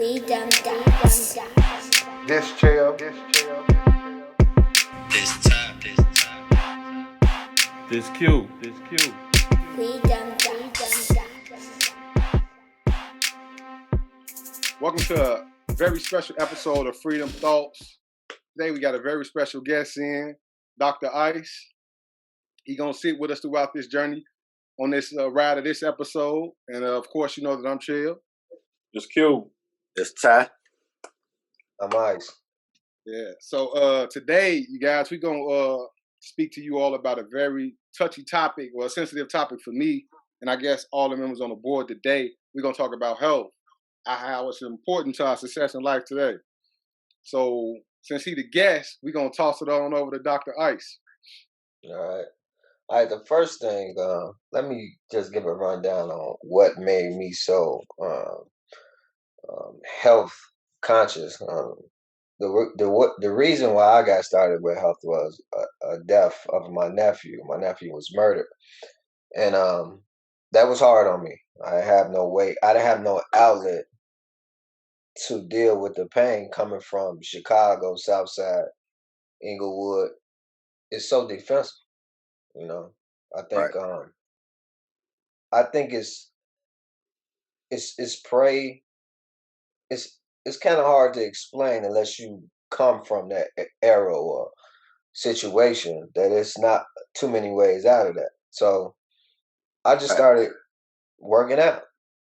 Freedom Dots. This chair. This Q. Freedom Dots. Welcome to a very special episode of Freedom Thoughts. Today we got a very special guest in, Dr. Ice. He gonna sit with us throughout this journey on this ride of this episode. And of course, you know that I'm Chill. This Q. It's Ty. I'm Ice. Yeah. So today, you guys, we're gonna speak to you all about a very touchy topic, or a sensitive topic for me, and I guess all the members on the board today. We're gonna talk about health, how it's important to our success in life today. So since he the guest, we're gonna toss it on over to Dr. Ice. All right. The first thing, let me just give a rundown on what made me so health conscious. The reason why I got started with health was a death of my nephew. My nephew was murdered, and that was hard on me. I didn't have no outlet to deal with the pain coming from Chicago, Southside, Inglewood. It's so defensive, you know. I think Right. I think it's prey. It's kind of hard to explain unless you come from that era or situation, that it's not too many ways out of that. So I just started working out.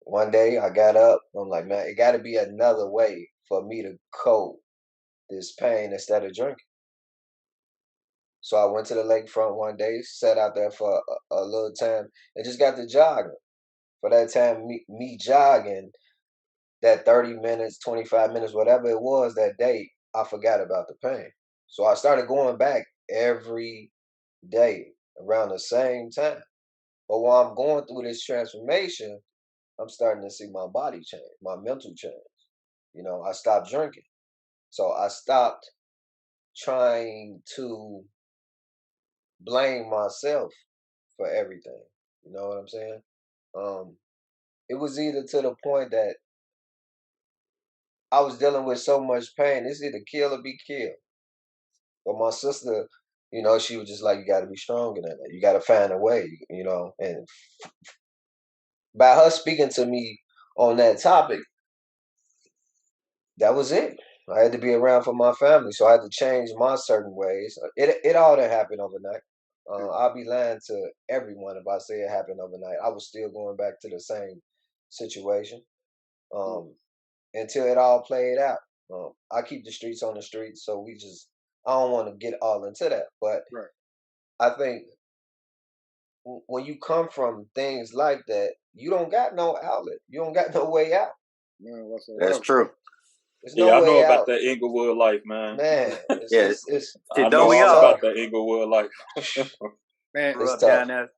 One day I got up, I'm like, man, it got to be another way for me to cope this pain instead of drinking. So I went to the lakefront one day, sat out there for a little time, and just got to jogging. For that time, me jogging, that 30 minutes, 25 minutes, whatever it was that day, I forgot about the pain. So I started going back every day around the same time. But while I'm going through this transformation, I'm starting to see my body change, my mental change. You know, I stopped drinking. So I stopped trying to blame myself for everything. You know what I'm saying? It was either to the point that I was dealing with so much pain, it's either kill or be killed. But my sister, you know, she was just like, you got to be stronger than that. You got to find a way, you know. And by her speaking to me on that topic, that was it. I had to be around for my family, so I had to change my certain ways. It all didn't happen overnight. I'll be lying to everyone if I say it happened overnight. I was still going back to the same situation until it all played out. I keep the streets on the streets, so I don't want to get all into that. But Right. I think when you come from things like that, you don't got no outlet. You don't got no way out. Man, That's true. There's no Yeah, I way know out. about that Inglewood life, man. Man, Yes. I Don't know we all all? about that Inglewood life. Man, Grew It's up tough. down there.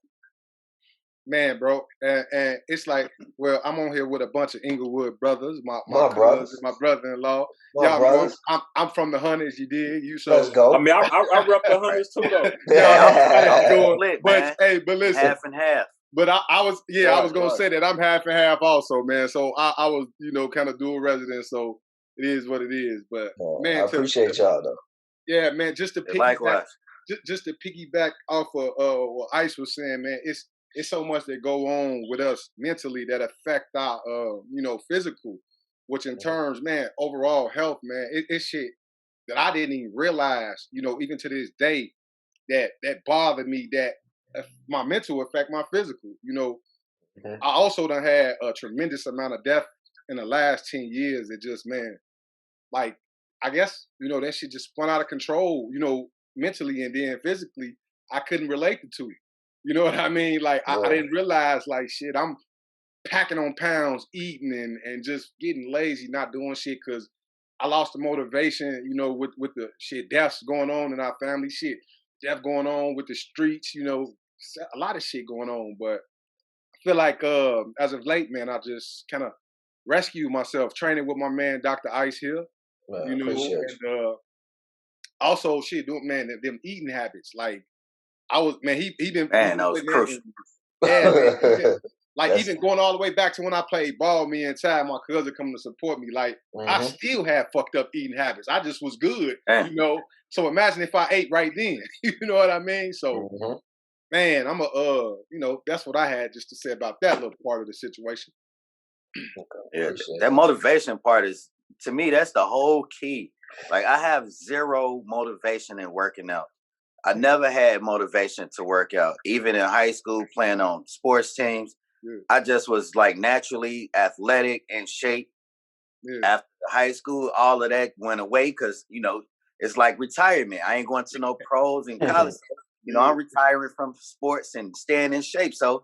man, bro, and it's like, well, I'm on here with a bunch of Inglewood brothers, my My brothers. cousin, my brother-in-law. My Y'all brothers. know I'm from the hundreds. You did, you so. Let's go. I mean, I rep the hundreds too, though. Yeah, I'm doing, Split, but man. hey, but listen, Half and half. but I was gonna Right. say that I'm half and half also, man. So I was, kind of dual resident. So it is what it is. But man, I appreciate y'all though. yeah, man, just to piggyback, Likewise. just to piggyback off of what Ice was saying, man, it's so much that go on with us mentally that affect our physical, which in terms, man, overall health, man, it's shit that I didn't even realize, even to this day, that bothered me, that my mental affect my physical. Mhm. I also done had a tremendous amount of death in the last 10 years. It just, man, like, I guess, that shit just spun out of control, mentally, and then physically, I couldn't relate the two. You know what I mean? Like, I Yeah. didn't realize, like, shit, I'm packing on pounds, eating, and just getting lazy, not doing shit, because I lost the motivation, with the shit, deaths going on in our family, shit, death going on with the streets, a lot of shit going on. But I feel like as of late, man, I just kind of rescued myself training with my man, Dr. Ice here, Man, I appreciate you. and also shit, doing, man, them eating habits. Like, I was, man, he been Man, that was putting that crucial. in, yeah, man, Like That's even going all the way back to when I played ball, me and Ty, my cousin coming to support me. Like I hmm still had fucked up eating habits. I just was good, Damn. So imagine if I ate right then. You know what I mean? So hmm man, I'm that's what I had just to say about that little part of the situation. Yeah, Appreciate that motivation part is, to me, that's the whole key. Like, I have zero motivation in working out. I never had motivation to work out. Even in high school, playing on sports teams, Yeah, I just was like naturally athletic and shape. yeah, After high school, all of that went away because, it's like retirement. I ain't going to no pros in college. it. yeah, I'm retiring from sports and staying in shape. So,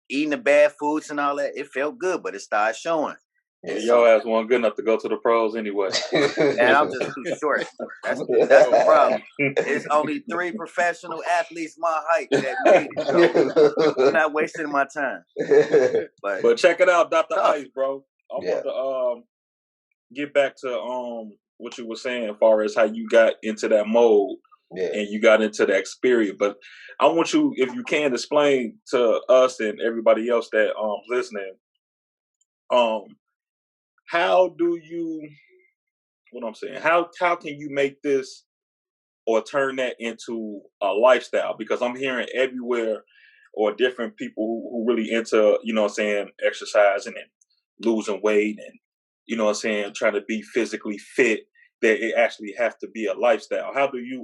eating the bad foods and all that, it felt good, but it started showing. And Yeah, so, your ass wasn't good enough to go to the pros anyway. and I'm just too short. That's oh, the problem. It's only 3 professional athletes my height that made it. So I'm not wasting my time. But But check it out, Dr. tough. Ice, bro. I Yeah. want to get back to what you were saying as far as how you got into that mode Yeah. and you got into that experience. But I want you, if you can, explain to us and everybody else that listening, how do you, what I'm saying, how can you make this or turn that into a lifestyle? Because I'm hearing everywhere or different people who really into, exercising and losing weight and, trying to be physically fit, that it actually has to be a lifestyle. How do you,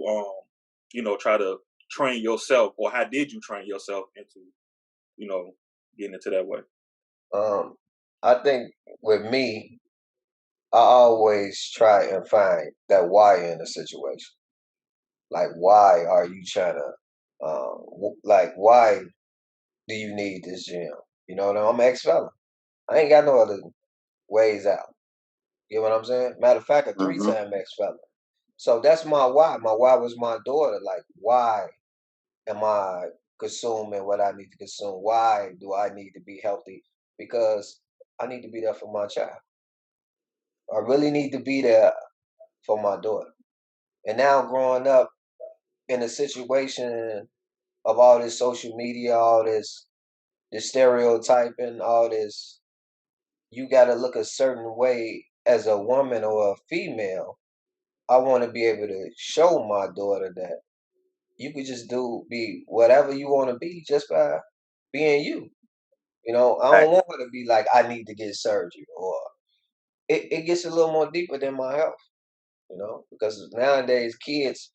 try to train yourself, or how did you train yourself into, getting into that way? I think with me, I always try and find that why in a situation. Like, why are you trying to, why do you need this gym? You know what I'm an ex-felon. I ain't got no other ways out. You know what I'm saying? Matter of fact, a hmm three-time ex-felon. So that's my why. My why was my daughter. Like, why am I consuming what I need to consume? Why do I need to be healthy? Because I need to be there for my child. I really need to be there for my daughter. And now growing up in a situation of all this social media, all this stereotyping, all this, you got to look a certain way as a woman or a female. I want to be able to show my daughter that you could just be whatever you want to be just by being you. I Right. don't want her to be like, I need to get surgery, or it gets a little more deeper than my health, because nowadays kids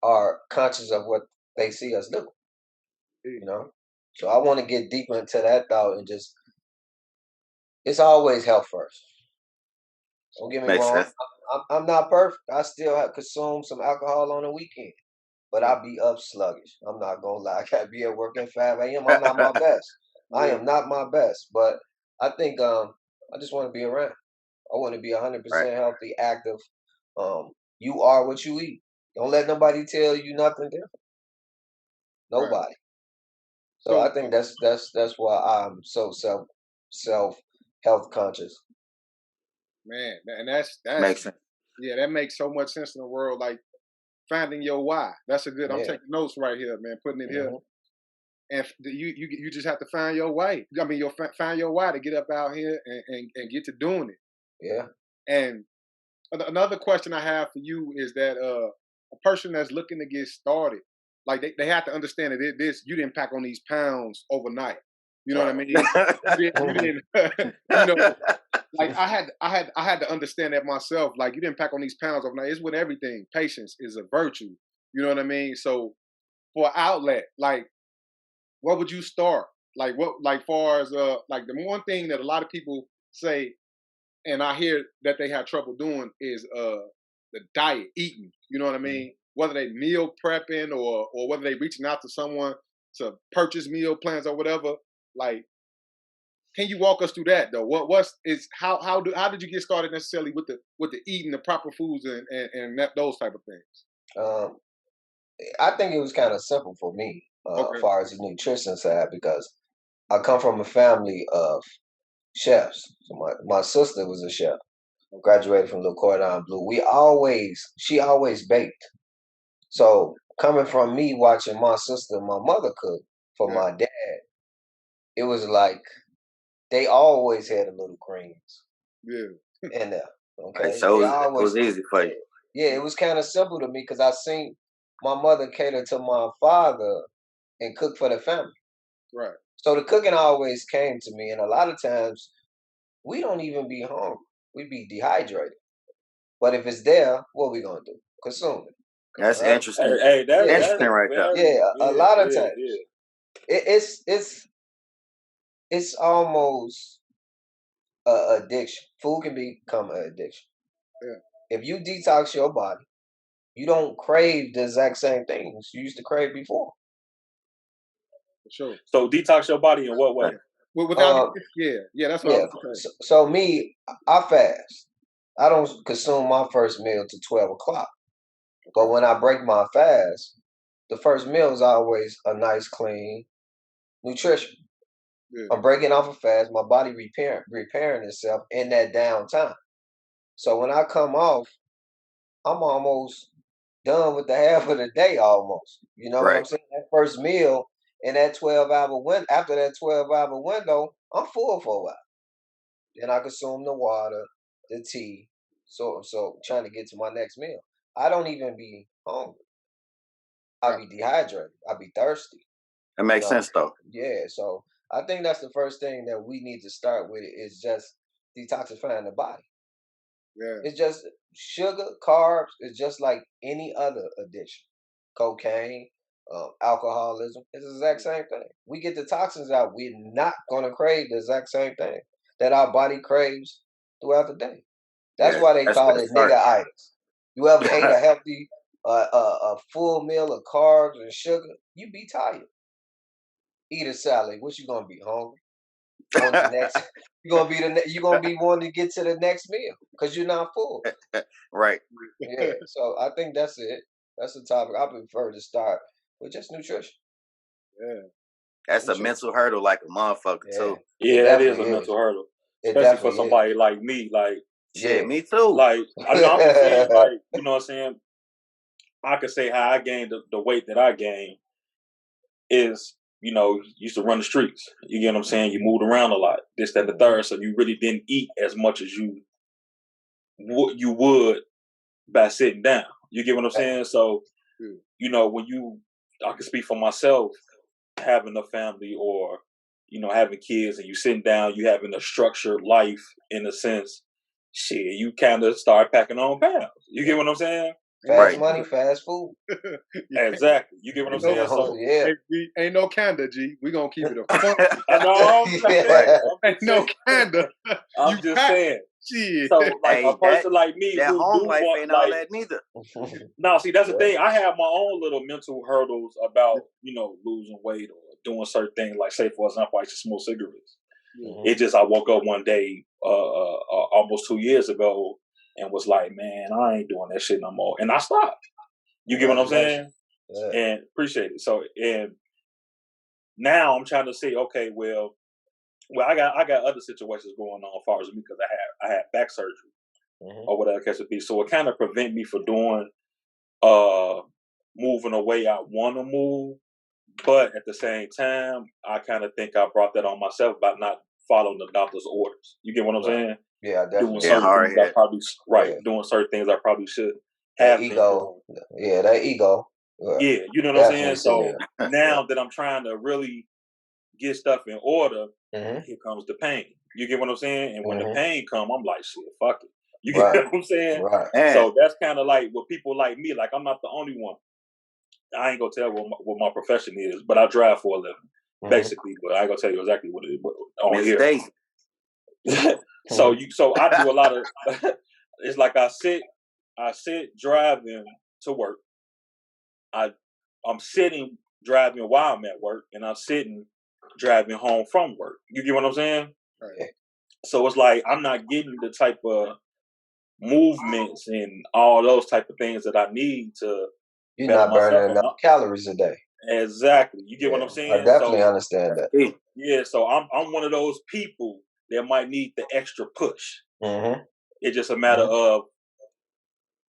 are conscious of what they see us do, you know. So I want to get deeper into that thought and just, it's always health first. Don't get me Makes wrong. sense. I'm not perfect. I still have consume some alcohol on the weekend, but I be up sluggish. I'm not gonna lie. I gotta be at work at 5 a.m. I'm not my best. I am not my best, but I think I just want to be around. I want to be Right. 100% healthy, active. You are what you eat. Don't let nobody tell you nothing different. right. Nobody. So I So think that's why I'm so self health conscious. man, and that's Makes sense. yeah, that makes so much sense in the world. Like finding your why. That's a good. I'm Yeah. taking notes right here, man. Putting it here, hmm and you just have to find your way. I mean, find your why to get up out here and get to doing it. Yeah. And another question I have for you is that a person that's looking to get started, like they have to understand that you didn't pack on these pounds overnight. You know what I Right. mean? You didn't you know, like I had to understand that myself. Like you didn't pack on these pounds overnight. It's with everything. Patience is a virtue. You know what I mean? So for an outlet, like what would you start? Like what like far as like the one thing that a lot of people say and I hear that they have trouble doing is the diet, eating. You know what I Mhm. mean? Whether they meal prepping or whether they reaching out to someone to purchase meal plans or whatever. Like, can you walk us through that though? What's is how did you get started necessarily with the eating the proper foods and those type of things? Um, I think it was kind of simple for me, as Okay, far as the nutrition side, because I come from a family of chefs. So my sister was a chef, graduated from Le Cordon Bleu. She always baked. So coming from me watching my sister and my mother cook for yeah, my dad, it was like they always had a little greens Yeah. in there. Right, Okay, so they it was always, easy for you. yeah. It was kind of simple to me because I seen my mother cater to my father and cook for the family. Right. So the cooking always came to me, and a lot of times we don't even be hungry. We be dehydrated. But if it's there, what we gonna do? Consume it, That's right? interesting. Hey, Yeah, that's Interesting right there. very, yeah. A yeah, lot of yeah, times, yeah. it's almost a addiction. Food can become an addiction. Yeah. If you detox your body, you don't crave the exact same things you used to crave before. For sure. So detox your body in what way? Well, without Um, yeah, that's what I yeah. was gonna say. So me, I fast. I don't consume my first meal till 12 o'clock. But when I break my fast, the first meal is always a nice, clean nutrition. Yeah. I'm breaking off a fast, my body repairing itself in that downtime. So when I come off, I'm almost done with the half of the day almost. You know what I'm Right. saying? That first meal in that 12-hour window, after that 12-hour window, I'm full for a while. Then I consume the water, the tea, so trying to get to my next meal. I don't even be hungry. I'll Right. be dehydrated. I'll be thirsty. That You makes know, sense though. yeah. So I think that's the first thing that we need to start with is just detoxifying the body. Yeah. It's just sugar, carbs. It's just like any other addiction, cocaine, alcoholism. It's the exact same thing. We get the toxins out. We're not gonna crave the exact same thing that our body craves throughout the day. That's Yeah, why they that's call that's it smart. nigga-itis. You ever ate a healthy, a full meal of carbs and sugar? You be tired. Eat a salad. What you gonna be hungry? On the next, you're gonna be wanting to get to the next meal because you're not full. Right. Yeah. So I think that's it. That's the topic. I prefer to start with just nutrition. Yeah. That's a Nutrition. mental hurdle like a motherfucker Yeah. too. It Yeah, it is a definitely is. mental hurdle, It especially for definitely is. somebody like me. Like, Shit, Yeah. me too. like I know I'm just saying, like, you know what I'm saying? I could say how I gained the weight that I gained is, used to run the streets. You get what I'm saying? You moved around a lot, this, that, and the third. So you really didn't eat as much as you would by sitting down. You get what I'm saying? So, when I can speak for myself, having a family or, having kids and you sitting down, you having a structured life in a sense, shit, you kind of start packing on pounds. You get what I'm saying? Fast Right. money, fast food. Yeah. Exactly. You get what I'm Ain't no, saying? So, Yeah. ain't no kinda, G. We gonna keep it a fun. I know I'm saying. Right. I'm Ain't just no saying. kinda. I'm You just pack saying. shit. So, like a Hey, person like me that who home do life want, ain't all like, that neither. now, see, that's the Yeah. thing. I have my own little mental hurdles about, losing weight or doing certain things. Like, say, for example, I used to smoke cigarettes. It just, I woke up one day, almost 2 years ago, and was like, man, I ain't doing that shit no more. And I stopped. You get what I'm saying? Yeah. And appreciate it. So, and now I'm trying to say, okay, well, I got other situations going on as far as me because I had back surgery or whatever the case would be. So it kind of prevent me from doing moving away I want to move, but at the same time, I kind of think I brought that on myself by not following the doctor's orders. You get what I'm Right. saying? Yeah, Doing definitely. Yeah, certain hard things I head. probably Yeah. doing certain things I probably should That have been ego. doing. Yeah, that ego. Yeah, you know what I'm Definitely saying? see So that. now that I'm trying to really get stuff in order, Mm-hmm. here comes the pain. You get what I'm saying? And when the Mm-hmm. pain come, I'm like, shit, fuck it. You get Right. what I'm saying? Right. Man, So that's kind of like with people like me. Like I'm not the only one. I ain't gonna tell what my profession is, but I drive for a living, basically. But I ain't gonna tell you exactly what it is on Miss here. Daisy. So I do a lot of. It's like I sit driving to work. I'm sitting driving while I'm at work, and I'm sitting driving home from work. You get what I'm saying? Right. So it's like I'm not getting the type of movements and all those type of things that I need to You're better not burning myself. And enough calories a day. exactly, you get what Yeah, I'm I saying? definitely So understand that. Hey, yeah, so I'm one of those people that might need the extra push. Mm-hmm. It's just a matter of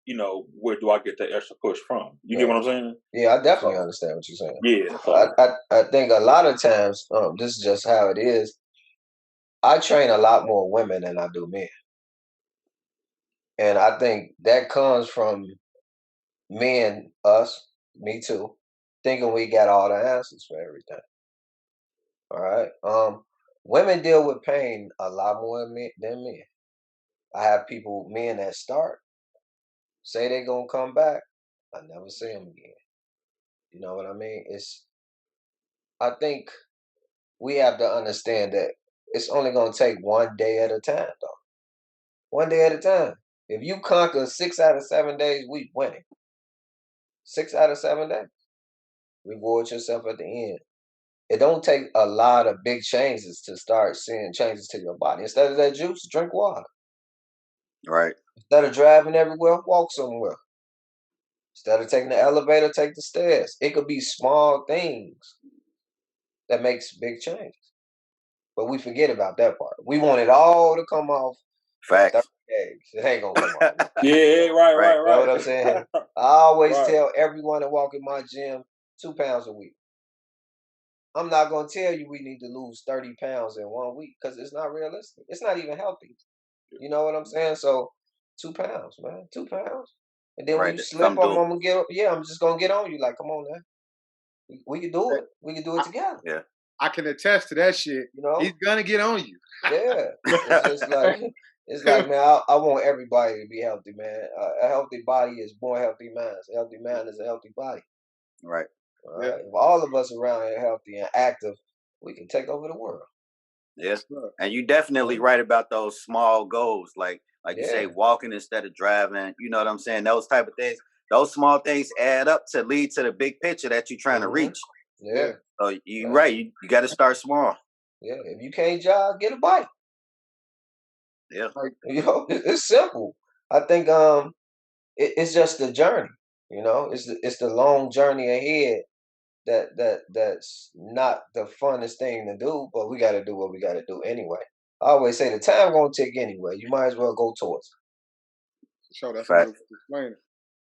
where do I get that extra push from? You get what I'm saying? Yeah, I definitely So, understand what you're saying. yeah. I, So, I think a lot of times, this is just how it is. I train a lot more women than I do men, and I think that comes from men, us, me too, thinking we got all the answers for everything. All right. Women deal with pain a lot more than men. I have men that start, say they're gonna come back. I never see them again. You know what I mean? I think we have to understand that it's only gonna take one day at a time, though. One day at a time. If you conquer 6 out of 7 days, we winning. 6 out of 7 days. Reward yourself at the end. It don't take a lot of big changes to start seeing changes to your body. Instead of that juice, drink water. Right. Instead of driving everywhere, walk somewhere. Instead of taking the elevator, take the stairs. It could be small things that makes big changes. But we forget about that part. We want it all to come off in 30 Facts. days. It ain't gonna come off. yeah, right, Right. You know what I'm saying? I always Right. tell everyone that walk in my gym 2 pounds a week. I'm not gonna tell you we need to lose 30 pounds in 1 week because it's not realistic. It's not even healthy. You know what I'm saying? So 2 pounds, man, 2 pounds. And then when Right. you slip, Come do. I'm just gonna get on you. Like, come on now, we can do it. We can do it together. Yeah. I can attest to that shit. You know? He's gonna get on you. Yeah. It's just like man, I want everybody to be healthy, man. A healthy body is more healthy minds. A healthy mind is a healthy body. Right. All right. If all of us around here healthy and active, we can take over the world. Yes. And you definitely right about those small goals, like you say, walking instead of driving. You know what I'm saying? Those type of things. Those small things add up to lead to the big picture that you're trying to reach. Yeah. So you're right. You got to start small. Yeah. If you can't jog, get a bike. Yeah. You know, it's simple. I think it's just the journey. You know, it's the long journey ahead that's not the funnest thing to do, but we got to do what we got to do anyway. I always say the time gonna tick anyway. You might as well go towards it. So that's Fact. what I was explaining.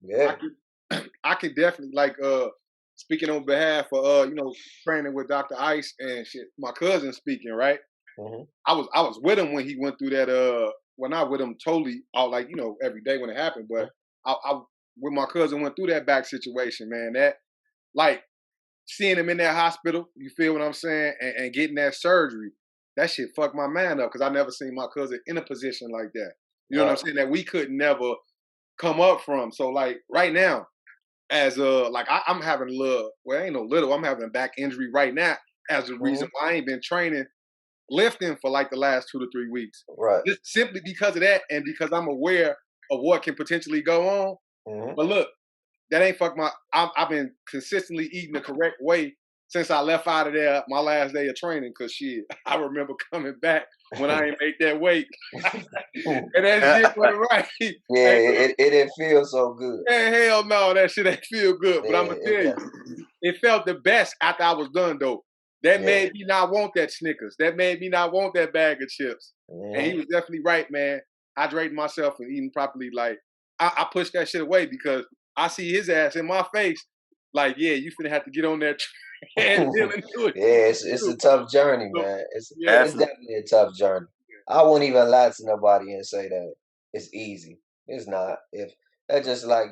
Yeah. I could definitely speaking on behalf of training with Dr. Ice and shit. My cousin speaking, right? Mm-hmm. I was with him when he went through that. Well, not with him totally all every day when it happened, but I when my cousin went through that back situation, man. That like seeing him in that hospital, you feel what I'm saying, and getting that surgery, that shit fucked my man up because I never seen my cousin in a position like that. You know what I'm saying? That we could never come up from. So like right now, as I'm having a little, well, ain't no little, I'm having a back injury right now as a reason why I ain't been training lifting for like the last 2 to 3 weeks. Right. Just simply because of that and because I'm aware of what can potentially go on. Mm-hmm. But look, that ain't fuck my. I've been consistently eating the correct way since I left out of there my last day of training. Cause shit, I remember coming back when I ain't make that weight, and that shit wasn't right. Yeah, it didn't feel so good. Man, hell no, that shit ain't feel good. But Yeah, I'm gonna tell you, it felt the best after I was done though. That made me not want that Snickers. That made me not want that bag of chips. And he was definitely right, man. Hydrating myself and eating properly. Like I pushed that shit away because I see his ass in my face. Like, yeah, you finna have to get on that and deal into it. Yeah, it's a tough journey, man. It's definitely a tough journey. I wouldn't even lie to nobody and say that it's easy. It's not. If that's just like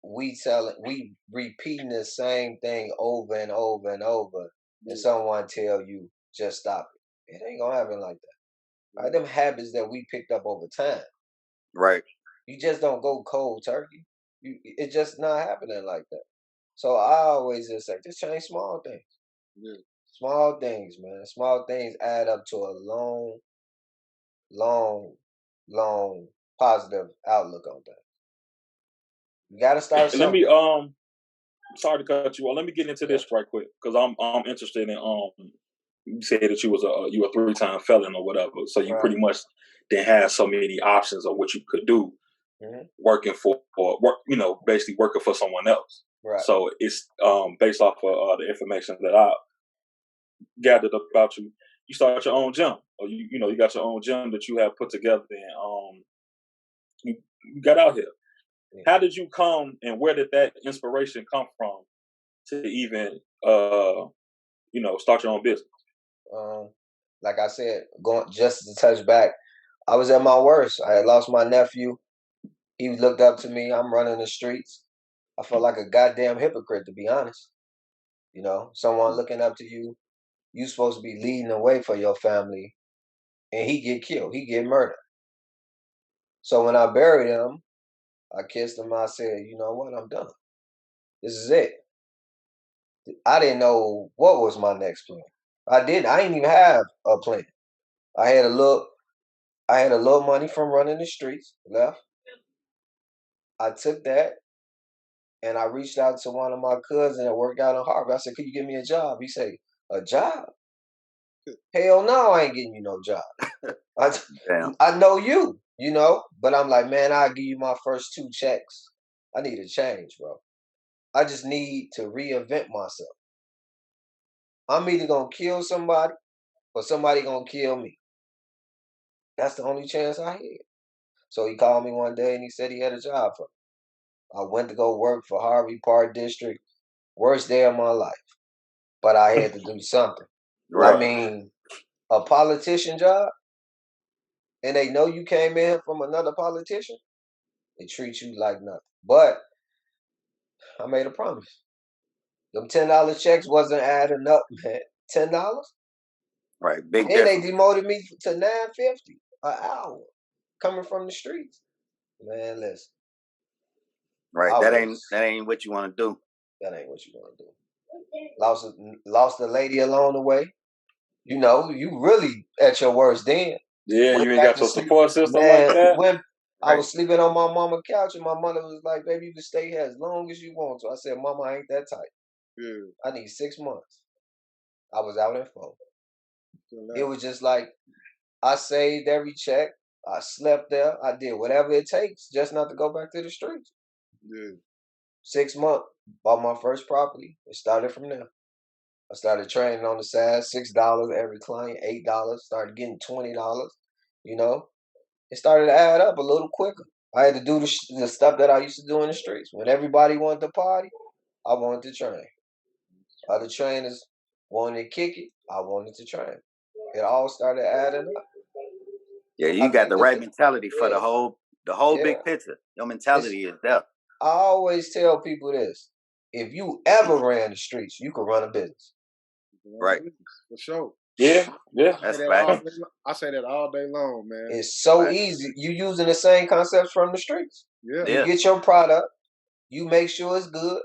we repeating the same thing over and over and over, and someone tell you just stop it. It ain't gonna happen like that. Right? Them habits that we picked up over time. Right. You just don't go cold turkey. It's just not happening like that. So I always just say, just change small things. Yeah. Small things, man. Small things add up to a long, long positive outlook on things. You got to start Let somewhere. me sorry to cut you off. Let me get into this right quick because I'm interested in you said that you was a 3-time felon or whatever, so you pretty much didn't have so many options of what you could do working for or basically working for someone else. Right. So it's based off of the information that I gathered about you. You started your own gym, or you got your own gym that you have put together, and you got out here. How did you come, and where did that inspiration come from to even, start your own business? Like I said, going just to touch back, I was at my worst. I had lost my nephew. He looked up to me. I'm running the streets. I felt like a goddamn hypocrite, to be honest. Someone looking up to you. You supposed to be leading the way for your family, and he get killed. He get murdered. So when I buried him, I kissed him. I said, you know what? I'm done. This is it. I didn't know what was my next plan. I didn't even have a plan. I had a little money from running the streets left. I took that and I reached out to one of my cousins that worked out in Harvard. I said, could you give me a job? He said, a job? Hell no, I ain't getting you no job. I know you, but I'm like, man, I'll give you my first 2 checks. I need a change, bro. I just need to reinvent myself. I'm either going to kill somebody or somebody going to kill me. That's the only chance I had. So he called me one day and he said he had a job for me. I went to go work for Harvey Park District. Worst day of my life. But I had to do something. Right. I mean, a politician job, and they know you came in from another politician, they treat you like nothing. But I made a promise. Them $10 checks wasn't adding up, man. $10? Right. Big And they difference. demoted me to $9.50 an hour coming from the streets. Man, listen. Right. That ain't what you want to do. That ain't what you want to do. Lost a lady along the way. You really at your worst then. Yeah, Went you ain't back got to your sleep. support system Man, like that. when I Right. was sleeping on my mama's couch and my mother was like, baby, you can stay here as long as you want to. I said, Mama, I ain't that type. Yeah. I need 6 months. I was out in 4. Feel It that. was just like I saved every check. I slept there. I did whatever it takes just not to go back to the streets. Yeah. 6 months, bought my first property. It started from there. I started training on the side, $6 every client, $8. Started getting $20. It started to add up a little quicker. I had to do the stuff that I used to do in the streets. When everybody wanted to party, I wanted to train. Other trainers wanted to kick it, I wanted to train. It all started adding up. Yeah, I you got think the right mentality for the yeah, whole yeah. big picture. Your mentality is there. I always tell people this. If you ever ran the streets, you could run a business. Right. For sure. Yeah. That's Say that fact. all day long. I say that all day long, man. It's so Right. easy. You using the same concepts from the streets. Yeah. You Yeah. get your product, you make sure it's good,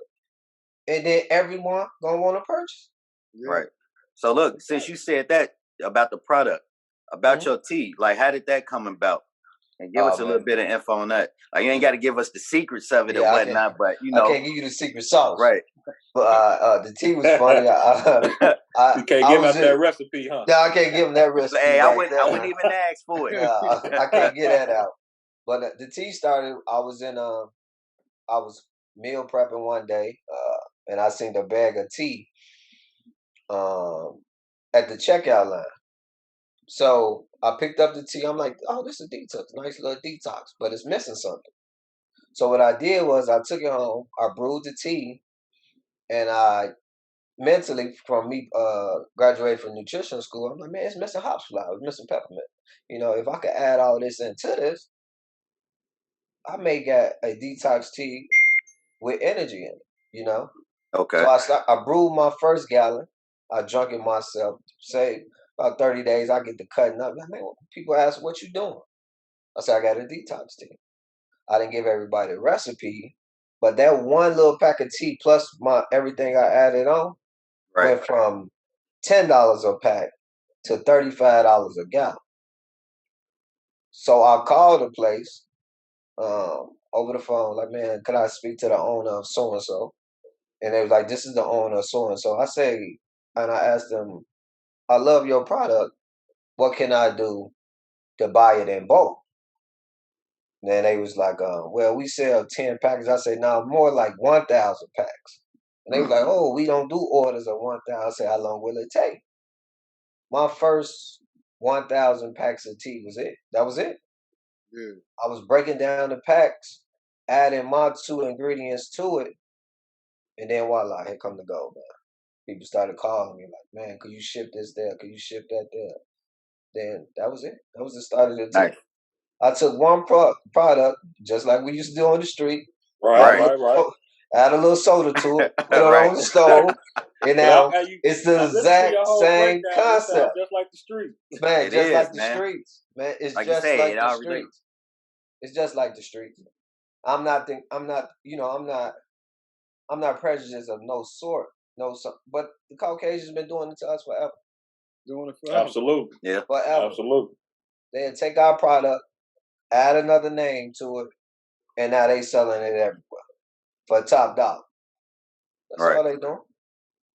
and then everyone gonna want to purchase. Yeah. Right. So look, since you said that about the product, about your tea, like how did that come about? And give us Oh a little man, bit of info on that. Like you ain't got to give us the secrets of it or yeah, whatnot, but I can't give you the secret sauce. right. But the tea was funny. You can't I give was out that just recipe, huh? no, I can't give them that recipe Hey, I right wouldn't there. even ask for it. I can't get that out. But the tea started. I was meal prepping one day, and I seen a bag of tea um, at the checkout line. So I picked up the tea. I'm like, oh, this is a detox, nice little detox, but it's missing something. So what I did was I took it home. I brewed the tea, and I mentally, from me graduated from nutrition school, I'm like, man, it's missing hops flower, it's missing peppermint. If I could add all this into this, I may get a detox tea with energy in it. Okay. So I brewed my first gallon. I drunk it myself. Say about 30 days, I get to cutting up. Like, man, people ask, what you doing? I said, I got a detox tea. I didn't give everybody a recipe, but that one little pack of tea plus my everything I added on Right. went from $10 a pack to $35 a gallon. So I called the place over the phone, like, man, could I speak to the owner of so and so? And they was like, this is the owner of so and so. And I asked them, I love your product. What can I do to buy it in bulk? And then they was like, well, we sell 10 packs. I said, no, more like 1,000 packs. And they was like, oh, we don't do orders of 1,000. I said, how long will it take? My first 1,000 packs of tea was it. That was it. Yeah. I was breaking down the packs adding my 2 ingredients to it, and then voila, here come the gold, man. People started calling me like, man, could you ship this there? Could you ship that there? Then that was it. That was the start of the tip. Nice. I took one product, just like we used to do on the street. Right. Add a little soda to it, put it Right. on the stove, and now it's the now listen to exact your whole same breakdown. It sounds concept. just like the street. Man, It just is, like the man. streets. Man, it's Like you just say, like it the already. streets. It's just like the streets. I'm not, I'm not prejudiced of no sort. But the Caucasians been doing it to us forever. Doing it forever. Absolutely. Yeah. Forever. Absolutely. They'll take our product, add another name to it, and now they selling it everywhere for top dollar. That's Right. all they doing.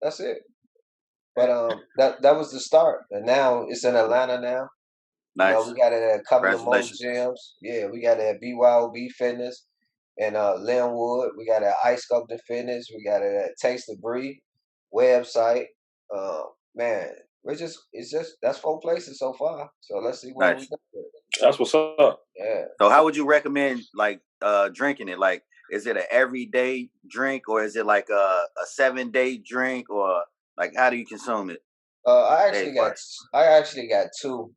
That's it. But that was the start, and now it's in Atlanta now. Nice. We got it at a couple of more Congratulations. gyms. Yeah, we got it at BYOB Fitness and Linwood. We got it at Ice Sculpting Fitness. We got it at Taste of Breathe website. Man, that's 4 places so far. So let's see where we Nice. go with it. That's what's up. Yeah. So how would you recommend like drinking it? Like, is it an everyday drink, or is it like a 7-day drink, or like how do you consume it? I Day actually got 2.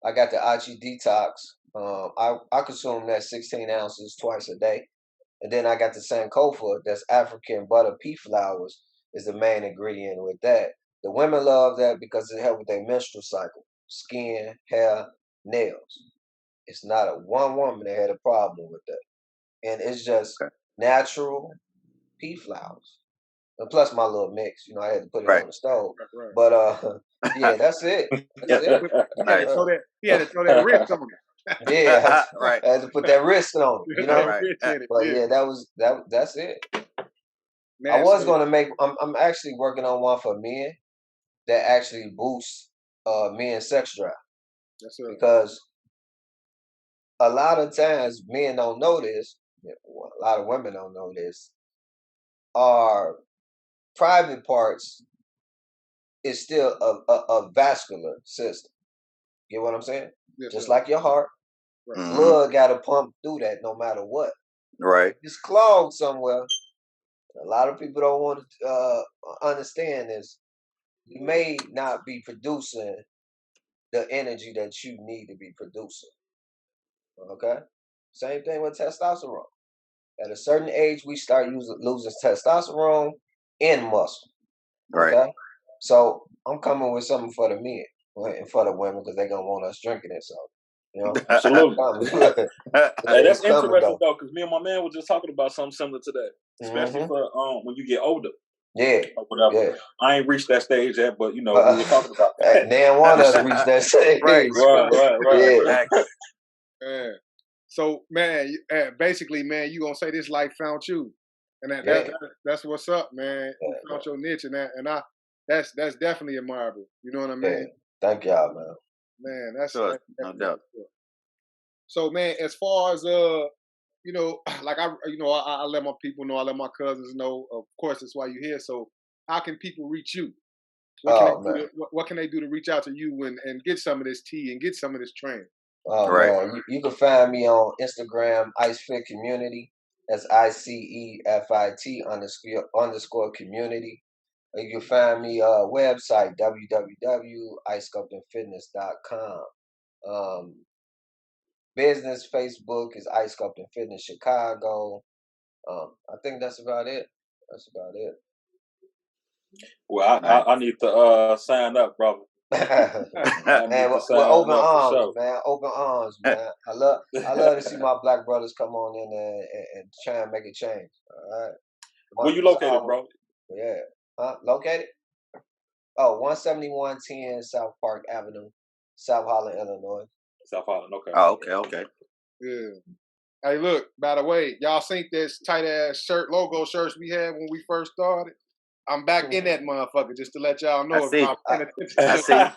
I got the Achi Detox. I consume that 16 ounces twice a day, and then I got the Sankofa. That's African butter pea flowers is the main ingredient with that. The women love that because it helps with their menstrual cycle, skin, hair, nails. It's not a one woman that had a problem with that, and it's just Okay. natural pea flowers. And plus my little mix, I had to put it Right. on the stove. Right. But yeah, that's it. That's it. Nice. He had to throw that wrist on it. Yeah, Right. I had to put that risk on it, you know. Right. But yeah, that's it. Man, I was so- gonna make. I'm actually working on one for men that actually boosts men's sex drive, Yes, sir. because a lot of times men don't know this. A lot of women don't know this. Our private parts is still a vascular system. Get what I'm saying? Yes, Just sir. like your heart, Right. Mhm. blood got to pump through that no matter what. Right. It's clogged somewhere. A lot of people don't want to understand this. You may not be producing the energy that you need to be producing. Okay? Same thing with testosterone. At a certain age, we start losing testosterone and muscle. Right. Okay? So I'm coming with something for the men and for the women, because they're going to want us drinking it. So, Absolutely. Hey, that's it's coming, interesting though. though, because me and my man were just talking about something similar to that, especially Mhm. for when you get older Yeah, or whatever. yeah. I ain't reached that stage yet, but we were talking about that. Nan want us to reach that stage. Right. Right. Yeah. Exactly. Yeah. So, man, basically, man, you gonna say this life found you, and Yeah. that's what's up, man. You Yeah, found your niche, and that's definitely admirable. You know what I yeah. mean? Thank y'all, man. Man, that's Sure. that's No definitely doubt. what's up. So, man, as far as like I let my people know, I let my cousins know. Of course, that's why you're here. So, how can people reach you? What can Oh, they do? man. What can they do to reach out to you and get some of this tea and get some of this training? Oh, Right. man. You can find me on Instagram, IceFit Community. That's ICEFIT underscore community. You can find me website, www.icesculptingfitness.com. Business Facebook is Ice Sculpting Fitness Chicago. I think that's about it. That's about it. Well, Nice. I need to sign up, brother. I need Man, to with sign open up for arms, sure. man. Open arms, man. I love to see my black brothers come on in there and try and make a change. All right. Where you It's located, all- bro? Yeah. Located? Oh, 17110 South Park Avenue, South Holland, Illinois. South Island. Okay. Oh, okay. Yeah. Hey, look, by the way, y'all seen this tight ass logo shirts we had when we first started? I'm back in that motherfucker just to let y'all know. I see. I see. I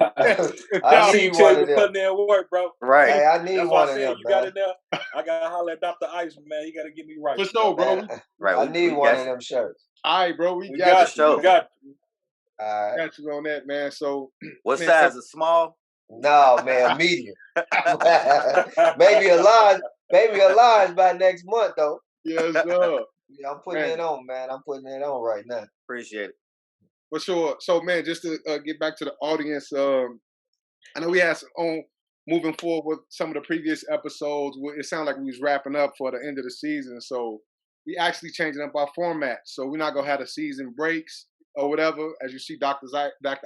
Y'all- need Tell one you of them. putting in work, bro. Right. Hey, I need That's why one I of said them, you got man. in there. I gotta holler at Dr. Ice, man. You gotta get me right. For sure, bro. Man, Right. I need one got of them shirts. All right, bro. We We got got you. you. show. We got you. All right. Got you on that, man. So, What man, size? A small? No, man, medium. Maybe a large by next month, though. Yes, sir. Yeah, I'm putting Man, it on, man. I'm putting it on right now. Appreciate it. for sure. So, man, just to get back to the audience, I know we had some on moving forward with some of the previous episodes. It sounded like we was wrapping up for the end of the season, so we actually changing up our format. So we're not gonna have the season breaks or whatever. As you see, Dr.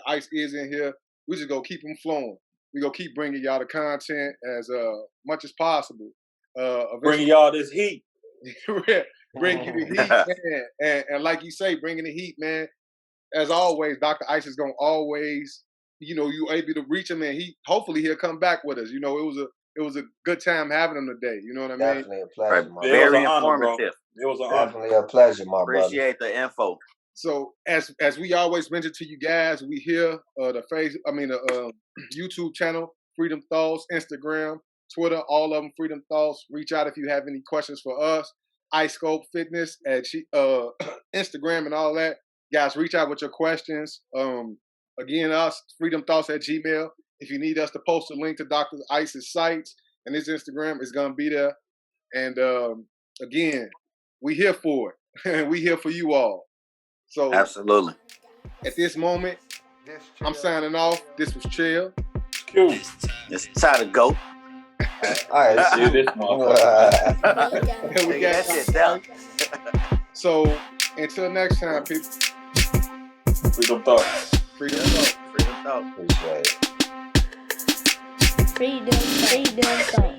Ice is in here. We just gonna keep them flowing. We gonna keep bringing y'all the content as much as possible. Bringing Eventually, y'all this heat. bringing the heat, man, and like you say, bringing the heat, man. As always, Dr. Ice is gonna always, you able to reach him, and hopefully he'll come back with us. It was a good time having him today. You know what I mean? Definitely a pleasure, my It was Very an honor, bro. informative. It was an honor. Definitely a pleasure, my brother. Appreciate the info. So as we always mention to you guys, we here the YouTube channel, Freedom Thoughts, Instagram, Twitter, all of them, Freedom Thoughts. Reach out if you have any questions for us. Ice Sculpting Fitness at Instagram and all that. Guys, reach out with your questions. Again, us, Freedom Thoughts at Gmail. If you need us to post a link to Dr. Ice's sites and his Instagram, it's gonna be there. And again, we here for it. We here for you all. So Absolutely. at this moment, I'm signing off. This was Chill. Q. It's time to go. All right. Yeah, this motherfucker. And we Take got that shit down. So until next time, people. Freedom thoughts. Freedom thought. Freedom thought. Appreciate it. Freedom thought.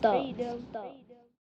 Freedom thought.